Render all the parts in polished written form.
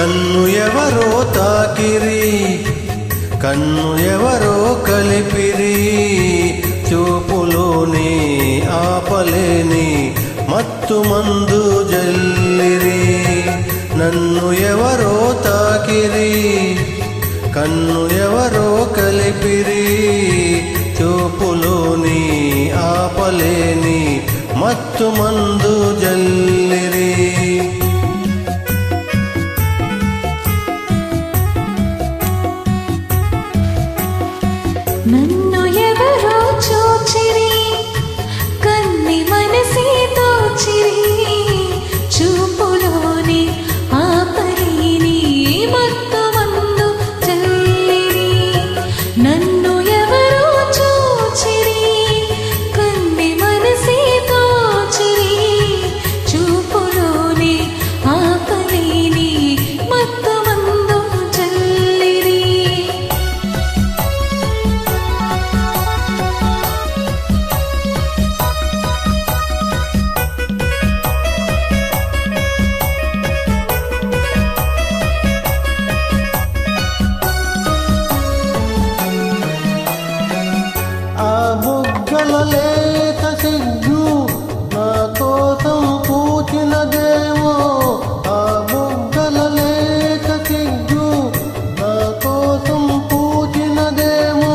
నన్ను ఎవరో తాకిరి, కన్ను ఎవరో కలిపిరి, చూపులోని ఆపలేని మత్తు మందు జల్లిరి. నన్ను ఎవరో తాకిరి, కన్ను ఎవరో కలిపిరి, చూపులోని ఆపలేని మత్తు మందు జల్లిరి. నన్ను ఎవరో చూచిరి, కన్ని మనసే దోచిరి, చూపులోని ఆపలేని మత్తు మందు జల్లిరి. నన్ను ఎవరో చూచిరి, కన్ని మనసే దోచిరి, చూపులోని ఆపలేని మత్తు మందు జల్లిరి. బుగ్గల లేత సిగ్గు నా కోసం పూచినదేమో, ఆ బుగ్గల లేత సిగ్గు నా కోసం పూచినదేమో.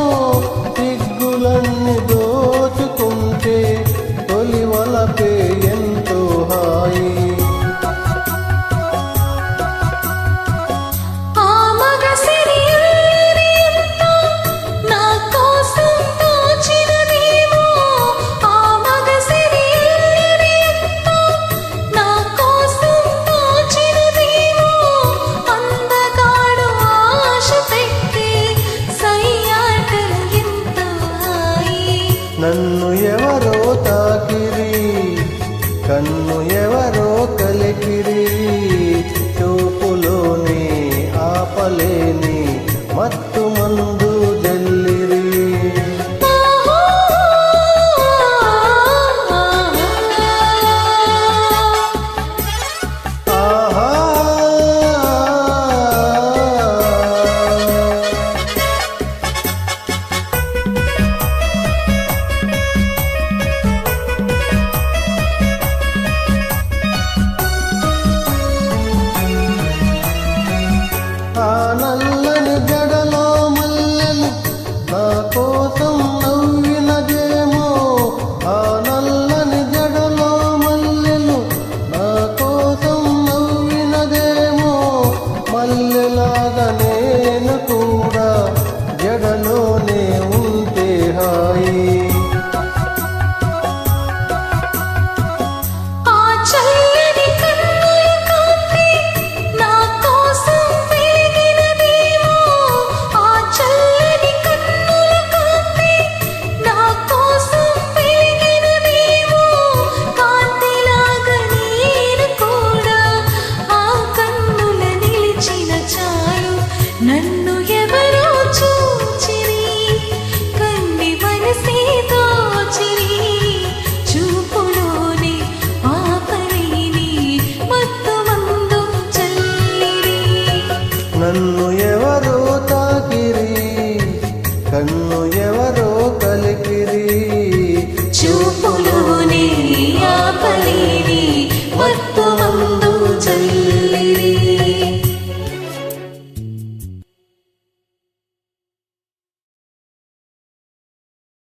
సిగ్గులన్నీ దోచుకుంటే తొలి వలపే ఎంతో హాయి. నన్ను ఎవరో తాకిరి, కన్ను ఎవరో కలిపిరి, చూపులోని ఆపలేని మత్తు మందు జల్లిరి. ఆ నల్లని జడలో మల్లెలు నా కోసం నవ్వినదేమో, ఆ నల్లని జడలో మల్లెలు నా కోసం నవ్వినదేమో. మల్లెలాగా నేను కూడా జడలోనే ఉంటే హాయి. నన్ను ఎవరో చూచిరి, కన్ని మనసే దోచిరి, చూపులోని ఆపలేని మత్తు మందు జల్లిరి. నన్ను ఎవరో తాకిరి, కన్ను